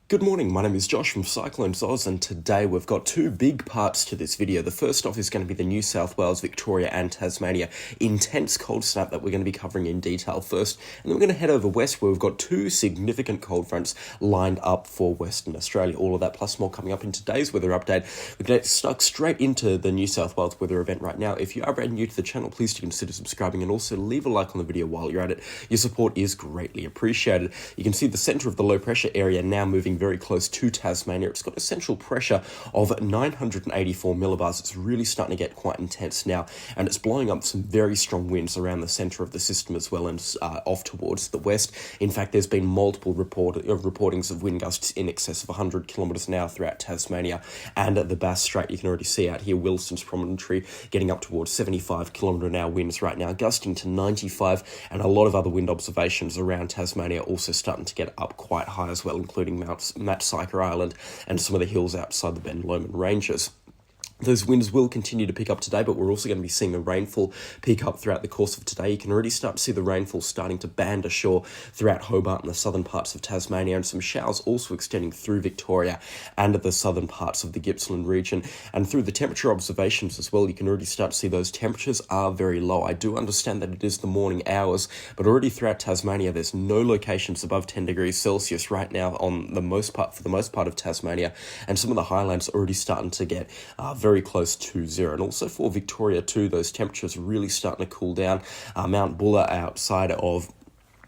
Good morning, my name is Josh from CyclonesOZ, and today we've got two big parts to this video. The first off is going to be the New South Wales, Victoria and Tasmania intense cold snap that we're going to be covering in detail first, and then we're going to head over west where we've got two significant cold fronts lined up for Western Australia. All of that plus more coming up in today's weather update. We're going to get stuck straight into the New South Wales weather event right now. If you are brand new to the channel, please do consider subscribing and also leave a like on the video while you're at it. Your support is greatly appreciated. You can see the centre of the low pressure area now moving very close to Tasmania. It's got a central pressure of 984 millibars. It's really starting to get quite intense now, and it's blowing up some very strong winds around the centre of the system as well and off towards the west. In fact, there's been multiple reportings of wind gusts in excess of 100 kilometres an hour throughout Tasmania and the Bass Strait. You can already see out here Wilson's Promontory getting up towards 75 kilometre an hour winds right now, gusting to 95, and a lot of other wind observations around Tasmania also starting to get up quite high as well, including Mount Cyclones Island and some of the hills outside the Ben Lomond Ranges. Those winds will continue to pick up today, but we're also going to be seeing the rainfall pick up throughout the course of today. You can already start to see the rainfall starting to band ashore throughout Hobart and the southern parts of Tasmania, and some showers also extending through Victoria and the southern parts of the Gippsland region. And through the temperature observations as well, you can already start to see those temperatures are very low. I do understand that it is the morning hours, but already throughout Tasmania, there's no locations above 10 degrees Celsius right now on the most part, for the most part of Tasmania, and some of the highlands are already starting to get very close to zero. And also for Victoria too, those temperatures really starting to cool down. Mount Buller outside of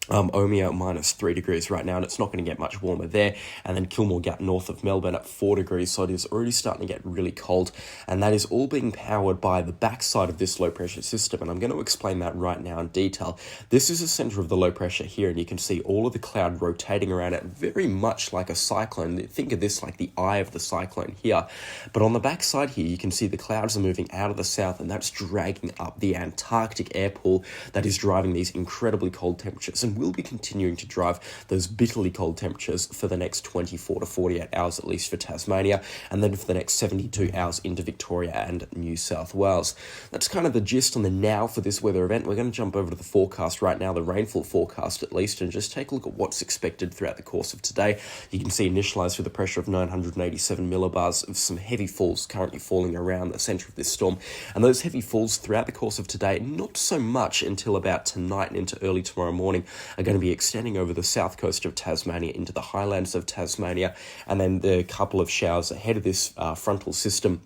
Omeo minus 3 degrees right now, and it's not going to get much warmer there. And then Kilmore Gap north of Melbourne at 4 degrees, so it is already starting to get really cold, and that is all being powered by the backside of this low pressure system, and I'm going to explain that right now in detail. This is the center of the low pressure here, and you can see all of the cloud rotating around it very much like a cyclone. Think of this like the eye of the cyclone here, but on the backside here you can see the clouds are moving out of the south, and that's dragging up the Antarctic air pool that is driving these incredibly cold temperatures, and will be continuing to drive those bitterly cold temperatures for the next 24 to 48 hours at least for Tasmania, and then for the next 72 hours into Victoria and New South Wales. That's kind of the gist on the now for this weather event. We're going to jump over to the forecast right now, the rainfall forecast at least, and just take a look at what's expected throughout the course of today. You can see initialized with a pressure of 987 millibars of some heavy falls currently falling around the centre of this storm, and those heavy falls throughout the course of today, not so much until about tonight and into early tomorrow morning, are going to be extending over the south coast of Tasmania into the highlands of Tasmania, and then the couple of showers ahead of this frontal system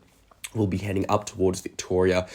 will be heading up towards Victoria,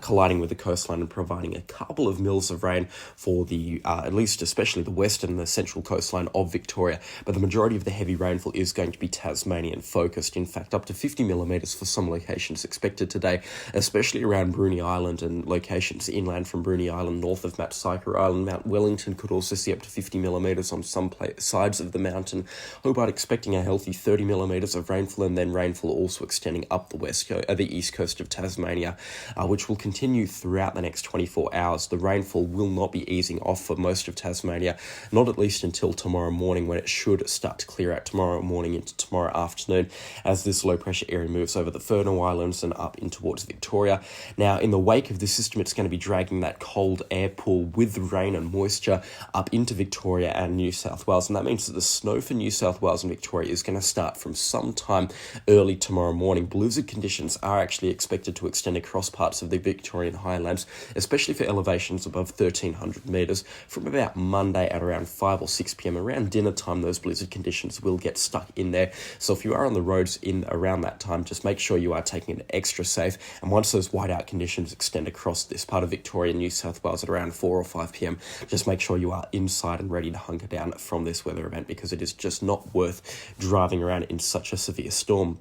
colliding with the coastline and providing a couple of mils of rain for the, at least especially the western and the central coastline of Victoria. But the majority of the heavy rainfall is going to be Tasmanian focused. In fact, up to 50 millimetres for some locations expected today, especially around Bruny Island and locations inland from Bruny Island, north of Mount Cyclones Island. Mount Wellington could also see up to 50 millimetres on some sides of the mountain. Hobart expecting a healthy 30 millimetres of rainfall, and then rainfall also extending up the west coast, the east coast of Tasmania, which will continue throughout the next 24 hours. The rainfall will not be easing off for most of Tasmania, not at least until tomorrow morning, when it should start to clear out tomorrow morning into tomorrow afternoon as this low pressure area moves over the Furneaux Islands and up in towards Victoria. Now, in the wake of the system, it's going to be dragging that cold air pool with rain and moisture up into Victoria and New South Wales, and that means that the snow for New South Wales and Victoria is going to start from sometime early tomorrow morning. Blizzard conditions are actually expected to extend across parts of the Victorian highlands, especially for elevations above 1,300 metres, from about Monday at around 5 or 6 p.m. Around dinner time, those blizzard conditions will get stuck in there. So if you are on the roads in around that time, just make sure you are taking it extra safe. And once those whiteout conditions extend across this part of Victoria and New South Wales at around 4 or 5 p.m, just make sure you are inside and ready to hunker down from this weather event, because it is just not worth driving around in such a severe storm.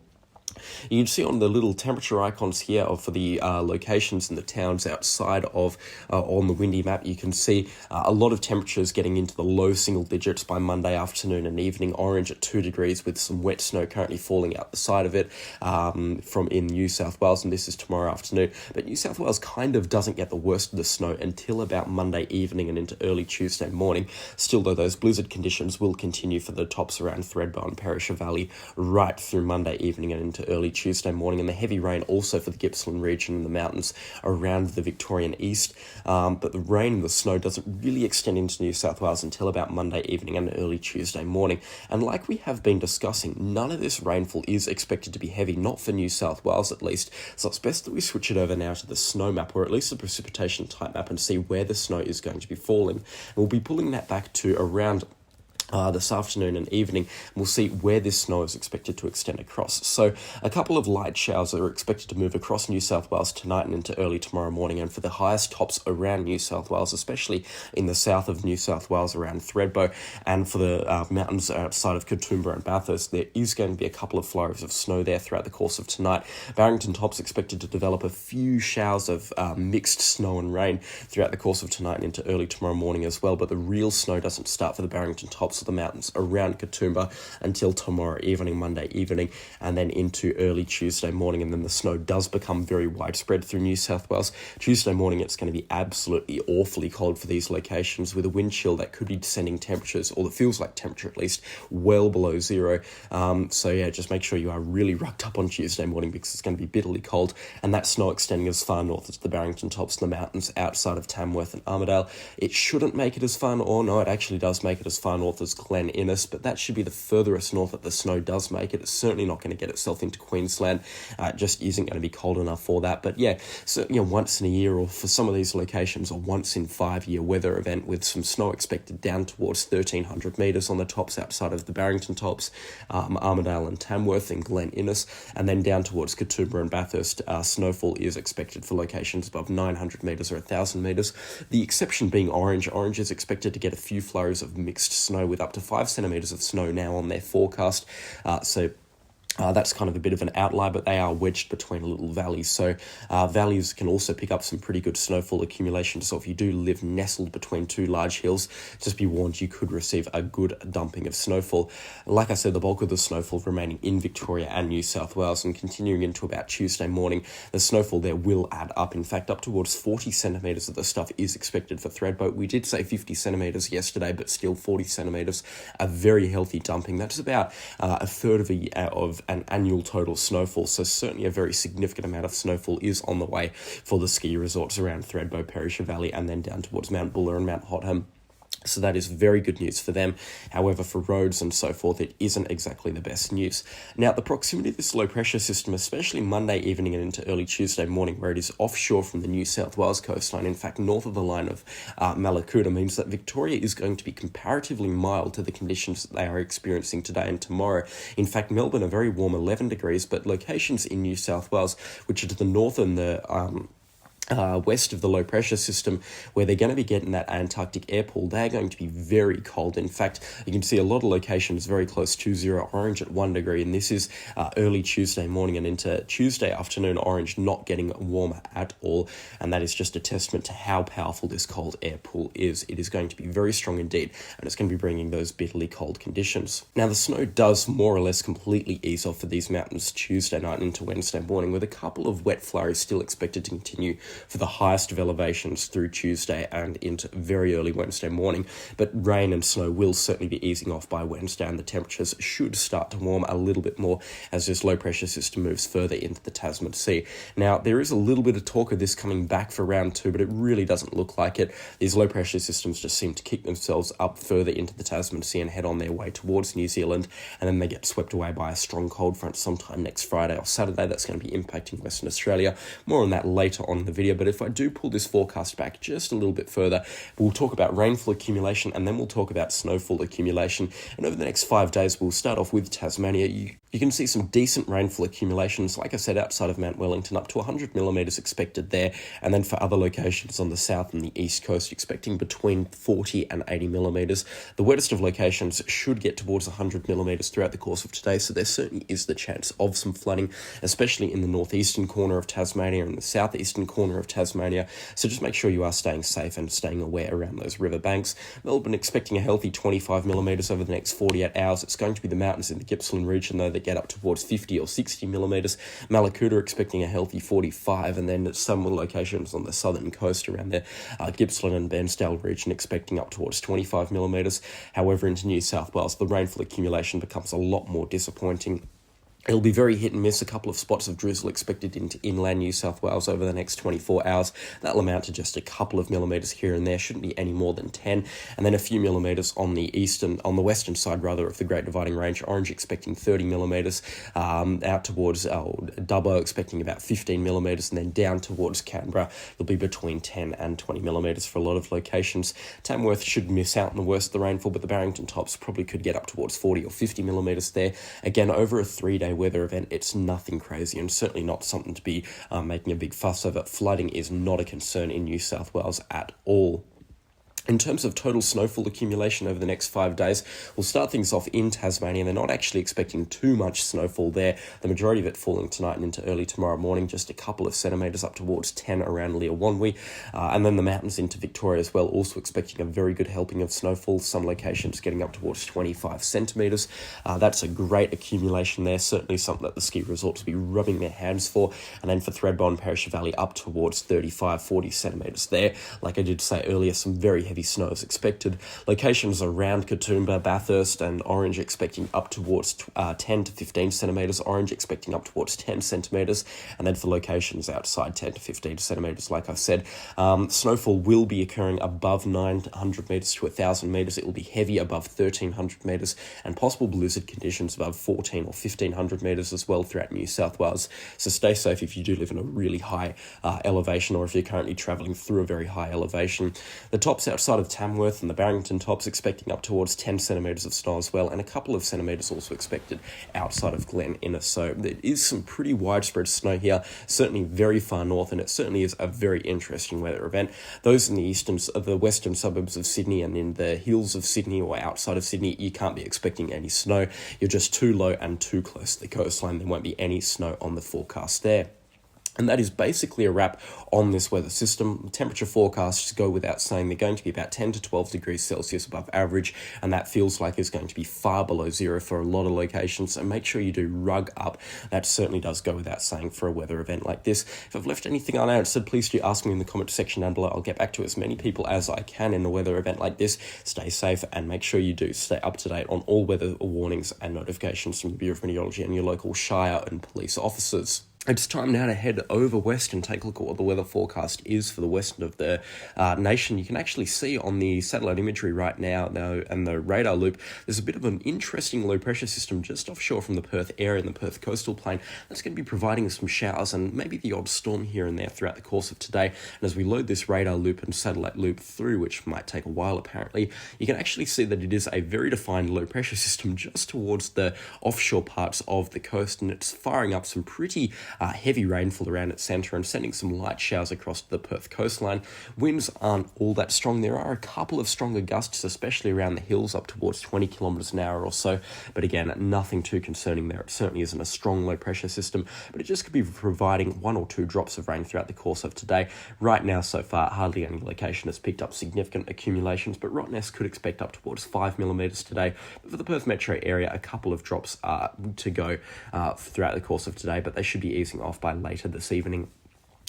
You can see on the little temperature icons here for the locations in the towns outside of on the windy map, you can see a lot of temperatures getting into the low single digits by Monday afternoon and evening. Orange at 2 degrees with some wet snow currently falling out the side of it from in New South Wales, and this is tomorrow afternoon. But New South Wales kind of doesn't get the worst of the snow until about Monday evening and into early Tuesday morning. Still though, those blizzard conditions will continue for the tops around Thredbo and Perisher Valley right through Monday evening and into early Tuesday morning, and the heavy rain also for the Gippsland region and the mountains around the Victorian east. But the rain and the snow doesn't really extend into New South Wales until about Monday evening and early Tuesday morning. And like we have been discussing, none of this rainfall is expected to be heavy, not for New South Wales at least. So it's best that we switch it over now to the snow map, or at least the precipitation type map, and see where the snow is going to be falling. And we'll be pulling that back to around this afternoon and evening. We'll see where this snow is expected to extend across. So a couple of light showers are expected to move across New South Wales tonight and into early tomorrow morning, and for the highest tops around New South Wales, especially in the south of New South Wales around Thredbo, and for the mountains outside of Katoomba and Bathurst, there is going to be a couple of flurries of snow there throughout the course of tonight. Barrington Top's expected to develop a few showers of mixed snow and rain throughout the course of tonight and into early tomorrow morning as well, but the real snow doesn't start for the Barrington Tops of the mountains around Katoomba until tomorrow evening, Monday evening, and then into early Tuesday morning, and then the snow does become very widespread through New South Wales. Tuesday morning, it's going to be absolutely awfully cold for these locations, with a wind chill that could be descending temperatures, or that feels like temperature at least, well below zero. So yeah, just make sure you are really rucked up on Tuesday morning, because it's going to be bitterly cold, and that snow extending as far north as the Barrington Tops and the mountains outside of Tamworth and Armidale. It shouldn't make it as far, or no, it actually does make it as far north as Glen Innes, but that should be the furthest north that the snow does make it. It's certainly not going to get itself into Queensland. It just isn't going to be cold enough for that. But yeah, so once in a year, or for some of these locations, a once in 5-year weather event with some snow expected down towards 1,300 metres on the tops outside of the Barrington Tops, Armidale and Tamworth and Glen Innes, and then down towards Katoomba and Bathurst. Snowfall is expected for locations above 900 metres or 1,000 metres. The exception being Orange. Orange is expected to get a few flurries of mixed snow with up to 5 centimetres of snow now on their forecast. That's kind of a bit of an outlier, but they are wedged between little valleys. So valleys can also pick up some pretty good snowfall accumulation. So if you do live nestled between two large hills, just be warned, you could receive a good dumping of snowfall. Like I said, the bulk of the snowfall remaining in Victoria and New South Wales, and continuing into about Tuesday morning, the snowfall there will add up. In fact, up towards 40 centimetres of the stuff is expected for Thredbo. We did say 50 centimetres yesterday, but still 40 centimetres, a very healthy dumping. That's about a third of an annual total snowfall, so certainly a very significant amount of snowfall is on the way for the ski resorts around Thredbo, Perisher Valley, and then down towards Mount Buller and Mount Hotham. So that is very good news for them. However, for roads and so forth, it isn't exactly the best news. Now, the proximity of this low pressure system, especially Monday evening and into early Tuesday morning, where it is offshore from the New South Wales coastline, in fact, north of the line of Mallacoota, means that Victoria is going to be comparatively mild to the conditions that they are experiencing today and tomorrow. In fact, Melbourne, a very warm 11 degrees, but locations in New South Wales, which are to the north and the west of the low pressure system, where they're going to be getting that Antarctic air pool, they're going to be very cold. In fact, you can see a lot of locations very close to zero, orange at 1 degree, and this is early Tuesday morning and into Tuesday afternoon, orange not getting warmer at all, and that is just a testament to how powerful this cold air pool is. It is going to be very strong indeed, and it's going to be bringing those bitterly cold conditions. Now, the snow does more or less completely ease off for these mountains Tuesday night into Wednesday morning, with a couple of wet flurries still expected to continue for the highest of elevations through Tuesday and into very early Wednesday morning. But rain and snow will certainly be easing off by Wednesday, and the temperatures should start to warm a little bit more as this low pressure system moves further into the Tasman Sea. Now, there is a little bit of talk of this coming back for round 2, but it really doesn't look like it. These low pressure systems just seem to kick themselves up further into the Tasman Sea and head on their way towards New Zealand, and then they get swept away by a strong cold front sometime next Friday or Saturday. That's going to be impacting Western Australia. More on that later on in the video. But if I do pull this forecast back just a little bit further, we'll talk about rainfall accumulation, and then we'll talk about snowfall accumulation. And over the next 5 days, we'll start off with Tasmania. You can see some decent rainfall accumulations, like I said, outside of Mount Wellington, up to 100 millimetres expected there. And then for other locations on the south and the east coast, expecting between 40 and 80 millimetres. The wettest of locations should get towards 100 millimetres throughout the course of today, so there certainly is the chance of some flooding, especially in the northeastern corner of Tasmania and the southeastern corner of Tasmania. So just make sure you are staying safe and staying aware around those riverbanks. Melbourne expecting a healthy 25 millimetres over the next 48 hours. It's going to be the mountains in the Gippsland region, though, that get up towards 50 or 60 millimetres. Mallacoota expecting a healthy 45, and then some locations on the southern coast around there, Gippsland and Bairnsdale region expecting up towards 25 millimetres. However, into New South Wales, the rainfall accumulation becomes a lot more disappointing. It'll be very hit and miss. A couple of spots of drizzle expected into inland New South Wales over the next 24 hours. That'll amount to just a couple of millimetres here and there. Shouldn't be any more than 10. And then a few millimetres on the western side rather of the Great Dividing Range. Orange expecting 30 millimetres. Out towards Dubbo expecting about 15 millimetres. And then down towards Canberra, it'll be between 10 and 20 millimetres for a lot of locations. Tamworth should miss out on the worst of the rainfall, but the Barrington tops probably could get up towards 40 or 50 millimetres there. Again, over a 3-day weather event, it's nothing crazy and certainly not something to be making a big fuss over. Flooding is not a concern in New South Wales at all. In terms of total snowfall accumulation over the next 5 days, we'll start things off in Tasmania. They're not actually expecting too much snowfall there. The majority of it falling tonight and into early tomorrow morning, just a couple of centimetres up towards 10 around Leewonwy. And then the mountains into Victoria as well, also expecting a very good helping of snowfall. Some locations getting up towards 25 centimetres. That's a great accumulation there, certainly something that the ski resorts will be rubbing their hands for. And then for Thredbo and Perisher Valley, up towards 35, 40 centimetres there. Like I did say earlier, some very heavy snow is expected. Locations around Katoomba, Bathurst and Orange expecting up towards 10 to 15 centimetres. Orange expecting up towards 10 centimetres. And then for locations outside 10 to 15 centimetres, like I said, snowfall will be occurring above 900 metres to 1,000 metres. It will be heavy above 1,300 metres and possible blizzard conditions above 1,400 or 1,500 metres as well throughout New South Wales. So stay safe if you do live in a really high elevation or if you're currently travelling through a very high elevation. The tops outside of Tamworth and the Barrington tops expecting up towards 10 centimetres of snow as well, and a couple of centimetres also expected outside of Glen Innes. So there is some pretty widespread snow here, certainly very far north, and it certainly is a very interesting weather event. Those in the western suburbs of Sydney and in the hills of Sydney or outside of Sydney, you can't be expecting any snow. You're just too low and too close to the coastline. There won't be any snow on the forecast there. And that is basically a wrap on this weather system. Temperature forecasts go without saying they're going to be about 10 to 12 degrees Celsius above average, and that feels like it's going to be far below zero for a lot of locations, so make sure you do rug up. That certainly does go without saying for a weather event like this. If I've left anything unanswered, please do ask me in the comment section down below. I'll get back to as many people as I can in a weather event like this. Stay safe and make sure you do stay up to date on all weather warnings and notifications from the Bureau of Meteorology and your local shire and police officers. It's time now to head over west and take a look at what the weather forecast is for the western of the nation. You can actually see on the satellite imagery right now and the radar loop, there's a bit of an interesting low pressure system just offshore from the Perth area and the Perth coastal plain. That's going to be providing some showers and maybe the odd storm here and there throughout the course of today. And as we load this radar loop and satellite loop through, which might take a while apparently, you can actually see that it is a very defined low pressure system just towards the offshore parts of the coast, and it's firing up some pretty heavy rainfall around its centre and sending some light showers across the Perth coastline. Winds aren't all that strong. There are a couple of stronger gusts, especially around the hills, up towards 20 kilometres an hour or so. But again, nothing too concerning there. It certainly isn't a strong low pressure system, but it just could be providing 1 or 2 drops of rain throughout the course of today. Right now, so far, hardly any location has picked up significant accumulations, but Rottnest could expect up towards 5 millimetres today. But for the Perth metro area, a couple of drops to go throughout the course of today, but they should be easing off by later this evening.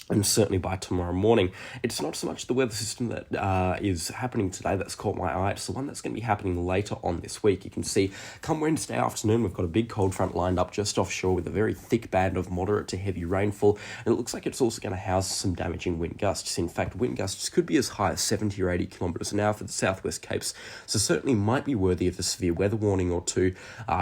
And certainly by tomorrow morning. It's not so much the weather system that is happening today that's caught my eye. It's the one that's going to be happening later on this week. You can see come Wednesday afternoon, we've got a big cold front lined up just offshore with a very thick band of moderate to heavy rainfall. And it looks like it's also going to house some damaging wind gusts. In fact, wind gusts could be as high as 70 or 80 kilometres an hour for the southwest capes. So certainly might be worthy of a severe weather warning or two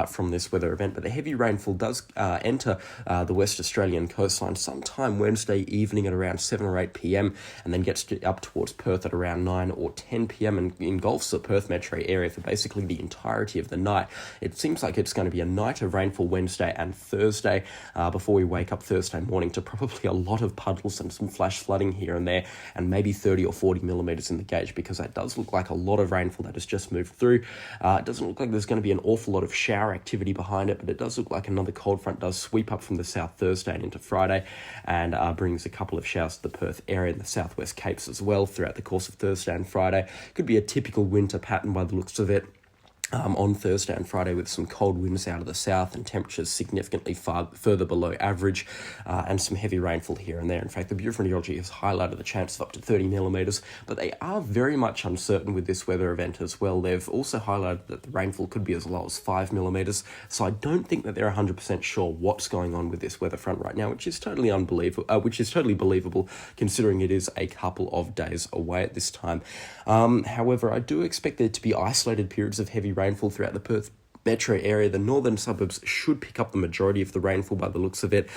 from this weather event. But the heavy rainfall does enter the West Australian coastline sometime Wednesday evening at around 7 or 8 p.m. and then gets up towards Perth at around 9 or 10 p.m. and engulfs the Perth metro area for basically the entirety of the night. It seems like it's going to be a night of rainfall Wednesday and Thursday before we wake up Thursday morning to probably a lot of puddles and some flash flooding here and there, and maybe 30 or 40 millimetres in the gauge, because that does look like a lot of rainfall that has just moved through. It doesn't look like there's going to be an awful lot of shower activity behind it, but it does look like another cold front does sweep up from the south Thursday and into Friday and brings a couple of showers to the Perth area and the southwest capes as well throughout the course of Thursday and Friday. Could be a typical winter pattern by the looks of it. on Thursday and Friday with some cold winds out of the south and temperatures significantly further below average, and some heavy rainfall here and there. In fact, the Bureau of Meteorology has highlighted the chance of up to 30 millimetres, but they are very much uncertain with this weather event as well. They've also highlighted that the rainfall could be as low as 5 millimetres, so I don't think that they're 100% sure what's going on with this weather front right now, which is totally believable considering it is a couple of days away at this time. However, I do expect there to be isolated periods of heavy rainfall throughout the Perth metro area. The northern suburbs should pick up the majority of the rainfall by the looks of it.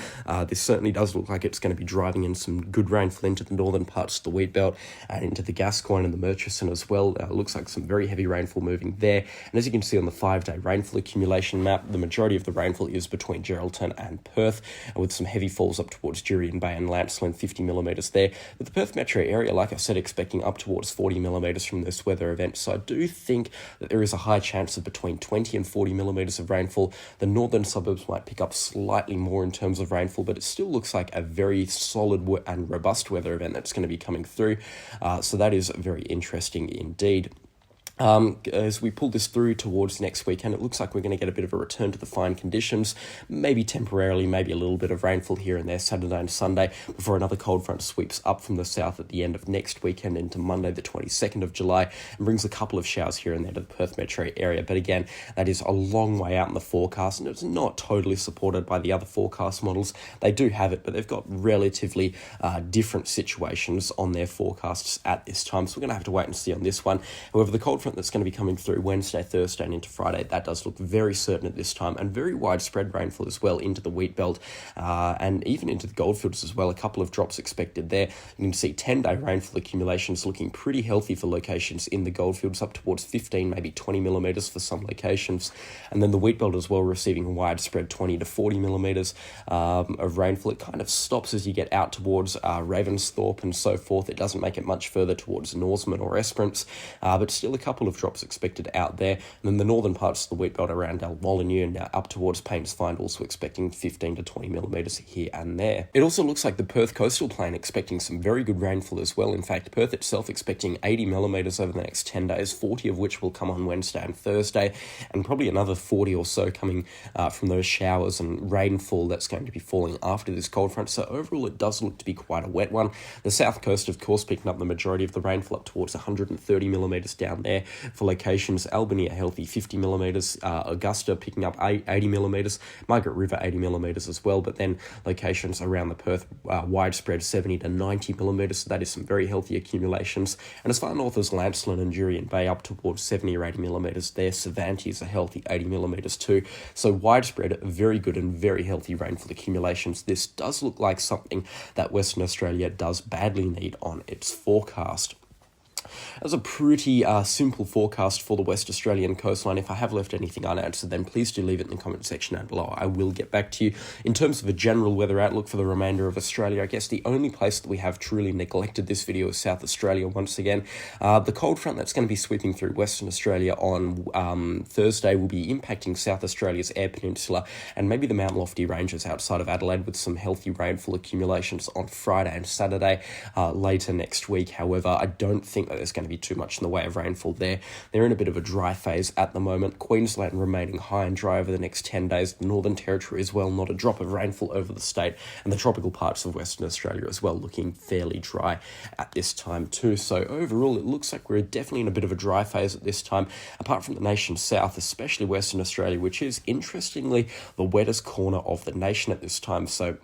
This certainly does look like it's going to be driving in some good rainfall into the northern parts of the wheat belt and into the Gascoyne and the Murchison as well. Looks like some very heavy rainfall moving there. And as you can see on the 5-day rainfall accumulation map, the majority of the rainfall is between Geraldton and Perth, with some heavy falls up towards Jurien Bay and Lancelin, 50 millimetres there. But the Perth metro area, like I said, expecting up towards 40 millimetres from this weather event. So I do think that there is a high chance of between 20 and 40 millimetres of rainfall. The northern suburbs might pick up slightly more in terms of rainfall, but it still looks like a very solid and robust weather event that's going to be coming through. So that is very interesting indeed. As we pull this through towards next weekend, it looks like we're going to get a bit of a return to the fine conditions, maybe temporarily, maybe a little bit of rainfall here and there Saturday and Sunday, before another cold front sweeps up from the south at the end of next weekend into Monday the 22nd of July and brings a couple of showers here and there to the Perth metro area. But again, that is a long way out in the forecast, and it's not totally supported by the other forecast models. They do have it, but they've got relatively different situations on their forecasts at this time, so we're going to have to wait and see on this one. However, the cold front that's going to be coming through Wednesday, Thursday and into Friday, that does look very certain at this time, and very widespread rainfall as well into the wheat belt and even into the goldfields as well. A couple of drops expected there. You can see 10-day rainfall accumulations looking pretty healthy for locations in the goldfields, up towards 15, maybe 20 millimetres for some locations, and then the wheat belt as well receiving widespread 20 to 40 millimetres of rainfall. It kind of stops as you get out towards Ravensthorpe and so forth. It doesn't make it much further towards Norseman or Esperance, but still a couple of drops expected out there. And then the northern parts of the wheat belt around Dalwallinu and up towards Paynes Find also expecting 15 to 20 millimetres here and there. It also looks like the Perth coastal plain expecting some very good rainfall as well. In fact, Perth itself expecting 80 millimetres over the next 10 days, 40 of which will come on Wednesday and Thursday, and probably another 40 or so coming from those showers and rainfall that's going to be falling after this cold front. So overall, it does look to be quite a wet one. The south coast, of course, picking up the majority of the rainfall, up towards 130 millimetres down there. For locations, Albany a healthy 50 millimetres, Augusta picking up 80 millimetres, Margaret River 80 millimetres as well, but then locations around the Perth widespread 70 to 90 millimetres, so that is some very healthy accumulations. And as far north as Lancelin and Jurien Bay, up towards 70 or 80 millimetres there. Cervantes a healthy 80 millimetres too. So widespread, very good and very healthy rainfall accumulations. This does look like something that Western Australia does badly need on its forecast. That's a pretty simple forecast for the West Australian coastline. If I have left anything unanswered, then please do leave it in the comment section down below. I will get back to you. In terms of a general weather outlook for the remainder of Australia, I guess the only place that we have truly neglected this video is South Australia once again. The cold front that's going to be sweeping through Western Australia on Thursday will be impacting South Australia's Eyre Peninsula and maybe the Mount Lofty ranges outside of Adelaide, with some healthy rainfall accumulations on Friday and Saturday later next week. However, I don't think that there's going to be too much in the way of rainfall there. They're in a bit of a dry phase at the moment. Queensland remaining high and dry over the next 10 days. The Northern Territory as well, not a drop of rainfall over the state. And the tropical parts of Western Australia as well, looking fairly dry at this time too. So overall, it looks like we're definitely in a bit of a dry phase at this time, apart from the nation's south, especially Western Australia, which is, interestingly, the wettest corner of the nation at this time. So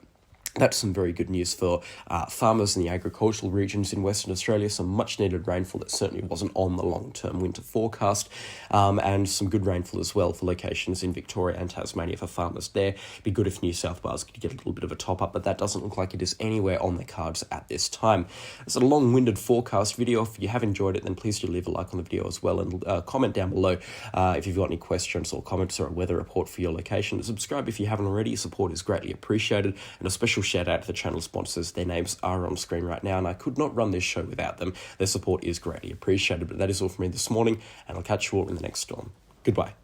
that's some very good news for farmers in the agricultural regions in Western Australia. Some much needed rainfall that certainly wasn't on the long-term winter forecast, and some good rainfall as well for locations in Victoria and Tasmania for farmers there. It'd be good if New South Wales could get a little bit of a top-up, but that doesn't look like it is anywhere on the cards at this time. It's a long-winded forecast video. If you have enjoyed it, then please do leave a like on the video as well, and comment down below if you've got any questions or comments or a weather report for your location. Subscribe if you haven't already. Support is greatly appreciated, and a special shout out to the channel sponsors. Their names are on screen right now, and I could not run this show without them. Their support is greatly appreciated. But that is all from me this morning, and I'll catch you all in the next storm. Goodbye.